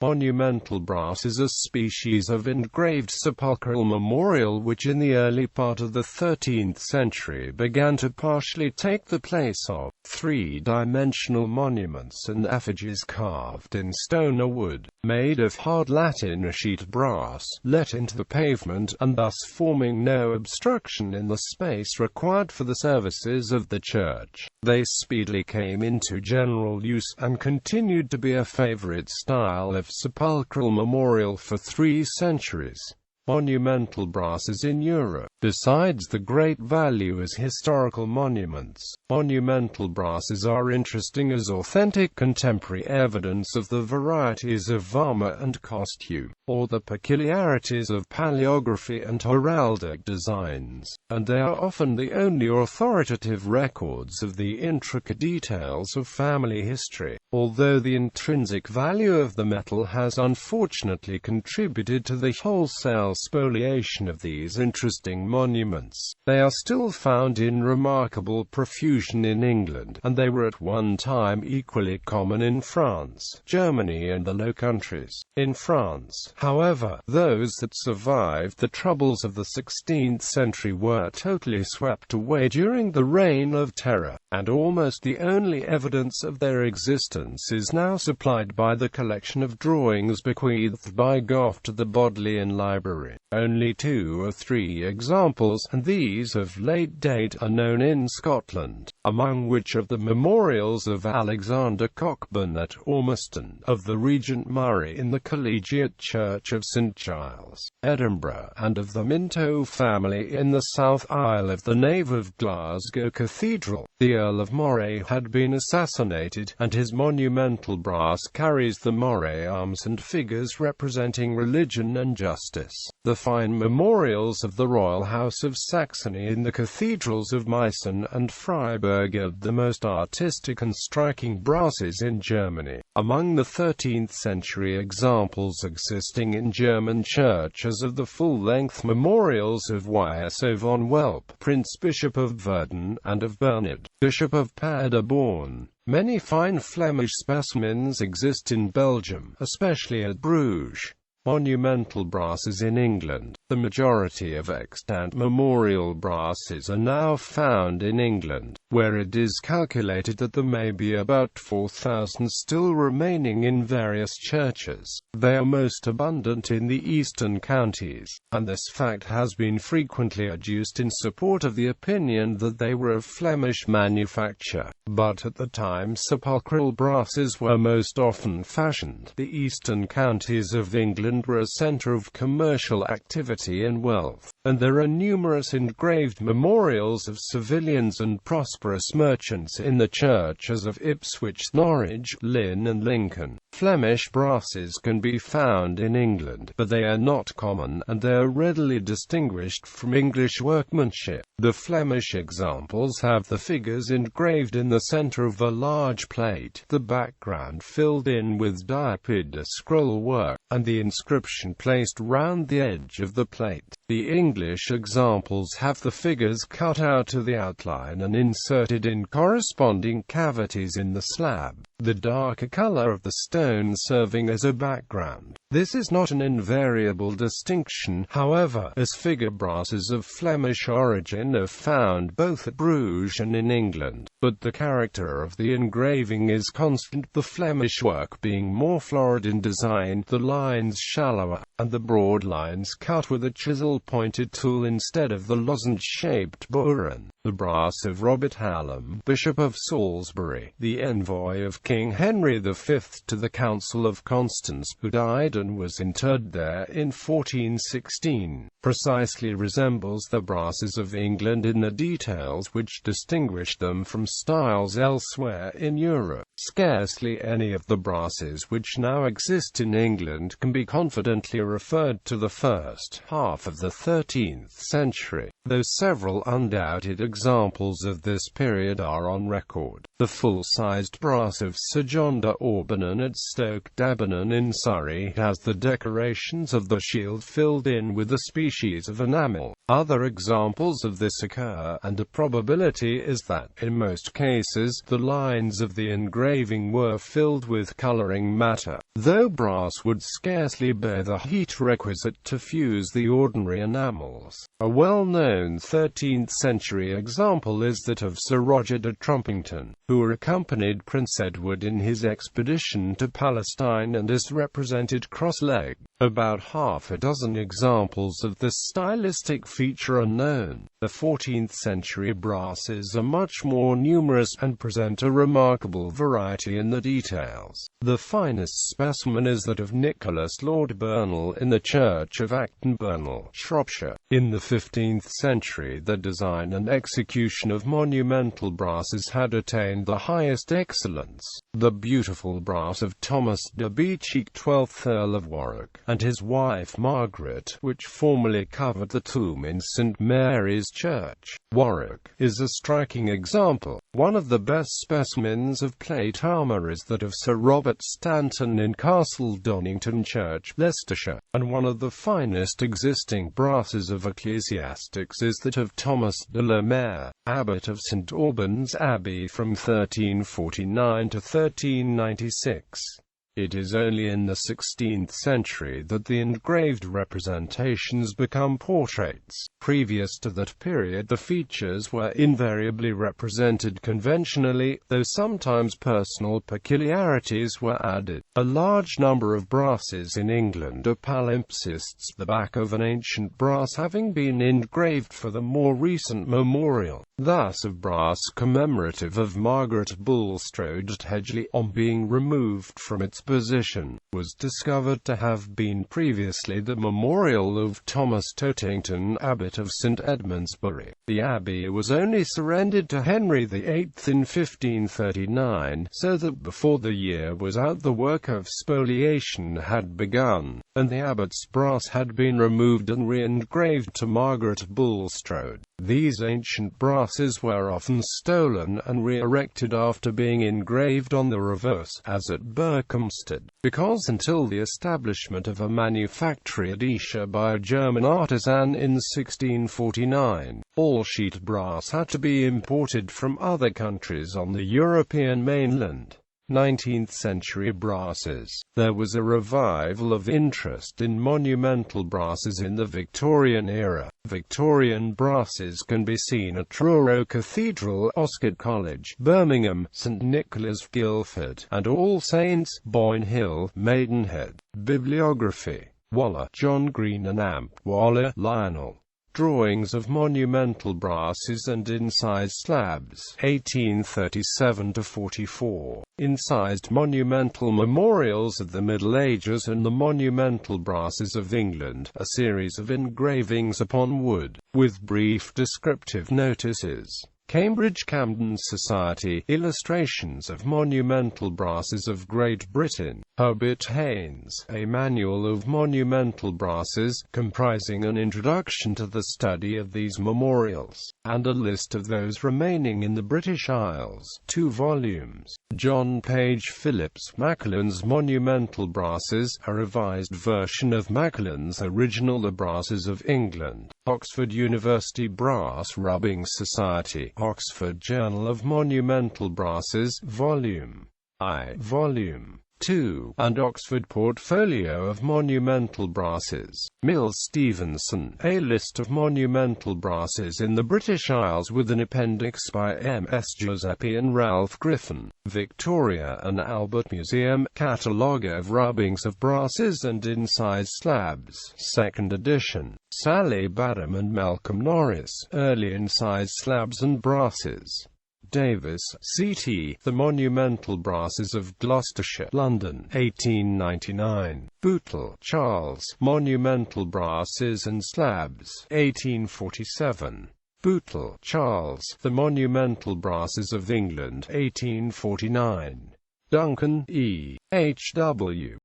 Monumental brass is a species of engraved sepulchral memorial which in the early part of the 13th century began to partially take the place of three-dimensional monuments and effigies carved in stone or wood, made of hard latten or sheet brass, let into the pavement, and thus forming no obstruction in the space required for the services of the church. They speedily came into general use, and continued to be a favorite style of sepulchral memorial for 3 centuries. Monumental brasses in Europe. Besides the great value as historical monuments, monumental brasses are interesting as authentic contemporary evidence of the varieties of armor and costume, or the peculiarities of paleography and heraldic designs, and they are often the only authoritative records of the intricate details of family history. Although the intrinsic value of the metal has unfortunately contributed to the wholesale spoliation of these interesting monuments, they are still found in remarkable profusion in England, and they were at one time equally common in France, Germany and the Low Countries. In France, however, those that survived the troubles of the 16th century were totally swept away during the Reign of Terror, and almost the only evidence of their existence is now supplied by the collection of drawings bequeathed by Gough to the Bodleian Library. Only 2 or 3 examples, and these of late date, are known in Scotland, among which are the memorials of Alexander Cockburn at Ormiston, of the Regent Murray in the Collegiate Church of St Giles, Edinburgh, and of the Minto family in the south aisle of the nave of Glasgow Cathedral. The Earl of Moray had been assassinated, and his monumental brass carries the Moray arms and figures representing religion and justice. The fine memorials of the royal house of Saxony in the cathedrals of Meissen and Freiburg are the most artistic and striking brasses in Germany. Among the 13th century examples existing in German churches are the full-length memorials of Ys von Welp, Prince Bishop of Verden, and of Bernard, Bishop of Paderborn. Many fine Flemish specimens exist in Belgium, especially at Bruges. Monumental brasses in England. The majority of extant memorial brasses are now found in England, where it is calculated that there may be about 4,000 still remaining in various churches. They are most abundant in the eastern counties, and this fact has been frequently adduced in support of the opinion that they were of Flemish manufacture. But at the time sepulchral brasses were most often fashioned, the eastern counties of England were a centre of commercial activity and wealth, and there are numerous engraved memorials of civilians and prosperous merchants in the churches of Ipswich, Norwich, Lynn and Lincoln. Flemish brasses can be found in England, but they are not common, and they are readily distinguished from English workmanship. The Flemish examples have the figures engraved in the centre of a large plate, the background filled in with diapid scroll work, and the inscription placed round the edge of the plate. The English examples have the figures cut out of the outline and inserted in corresponding cavities in the slab, the darker colour of the stone serving as a background. This is not an invariable distinction, however, as figure brasses of Flemish origin are found both at Bruges and in England, but the character of the engraving is constant, the Flemish work being more florid in design, the lines shallower, and the broad lines cut with a chisel-pointed tool instead of the lozenge-shaped burin. The brass of Robert Hallam, Bishop of Salisbury, the envoy of King Henry V to the Council of Constance, who died and was interred there in 1416, precisely resembles the brasses of England in the details which distinguish them from styles elsewhere in Europe. Scarcely any of the brasses which now exist in England can be confidently referred to the first half of the 13th century, though several undoubted examples of this period are on record. The full-sized brass of Sir John de Orbanon at Stoke Dabenham in Surrey has the decorations of the shield filled in with a species of enamel. Other examples of this occur, and the probability is that, in most cases, the lines of the engraving were filled with coloring matter, though brass would scarcely bear the heat requisite to fuse the ordinary enamels. A well-known 13th-century example is that of Sir Roger de Trumpington, who accompanied Prince Edward in his expedition to Palestine and is represented cross-legged. About half a dozen examples of this stylistic feature are known. The 14th-century brasses are much more numerous and present a remarkable variety in the details. The finest specimen is that of Nicholas Lord Bernal in the church of Acton, Bernal, Shropshire. In the 15th century, the design and execution of monumental brasses had attained the highest excellence. The beautiful brass of Thomas de Becheek, 12th Earl of Warwick, and his wife Margaret, which formerly covered the tomb in St. Mary's Church, Warwick, is a striking example. One of the best specimens of plate armour is that of Sir Robert Stanton in Castle Donington Church, Leicestershire, and one of the finest existing brasses of ecclesiastics is that of Thomas de la Mare, Abbot of St. Albans Abbey from 1349 to 1396. It is only in the 16th century that the engraved representations become portraits. Previous to that period, the features were invariably represented conventionally, though sometimes personal peculiarities were added. A large number of brasses in England are palimpsests, the back of an ancient brass having been engraved for the more recent memorial. Thus, of brass commemorative of Margaret Bulstrode at Hedgley, on being removed from its position, was discovered to have been previously the memorial of Thomas Tottington, Abbot of St. Edmundsbury. The abbey was only surrendered to Henry VIII in 1539, so that before the year was out the work of spoliation had begun, and the abbot's brass had been removed and re-engraved to Margaret Bulstrode. These ancient brasses were often stolen and re-erected after being engraved on the reverse, as at Berkhamsted, because until the establishment of a manufactory at Esher by a German artisan in 1649, all sheet brass had to be imported from other countries on the European mainland. 19th-century brasses. There was a revival of interest in monumental brasses in the Victorian era. Victorian brasses can be seen at Truro Cathedral, Oscott College, Birmingham, St Nicholas, Guildford, and All Saints, Boyne Hill, Maidenhead. Bibliography. Waller, John Green and Amp. Waller, Lionel. Drawings of monumental brasses and incised slabs, 1837–44. Incised monumental memorials of the Middle Ages and the monumental brasses of England, a series of engravings upon wood, with brief descriptive notices. Cambridge Camden Society, Illustrations of Monumental Brasses of Great Britain. Herbert Haynes, A Manual of Monumental Brasses, comprising an introduction to the study of these memorials, and a list of those remaining in the British Isles. 2 volumes. John Page Phillips, Macallan's Monumental Brasses, a revised version of Macallan's original The Brasses of England. Oxford University Brass Rubbing Society. Oxford Journal of Monumental Brasses, Volume I, Volume 2, and Oxford Portfolio of Monumental Brasses. Mills Stevenson, A List of Monumental Brasses in the British Isles with an appendix by M.S. Giuseppe and Ralph Griffin. Victoria and Albert Museum, Catalogue of Rubbings of Brasses and Incised Slabs, 2nd edition. Sally Badham and Malcolm Norris, Early Incised Slabs and Brasses. Davis, C.T., The Monumental Brasses of Gloucestershire, London, 1899. Bootle, Charles, Monumental Brasses and Slabs, 1847. Bootle, Charles, The Monumental Brasses of England, 1849. Duncan, E. H.W.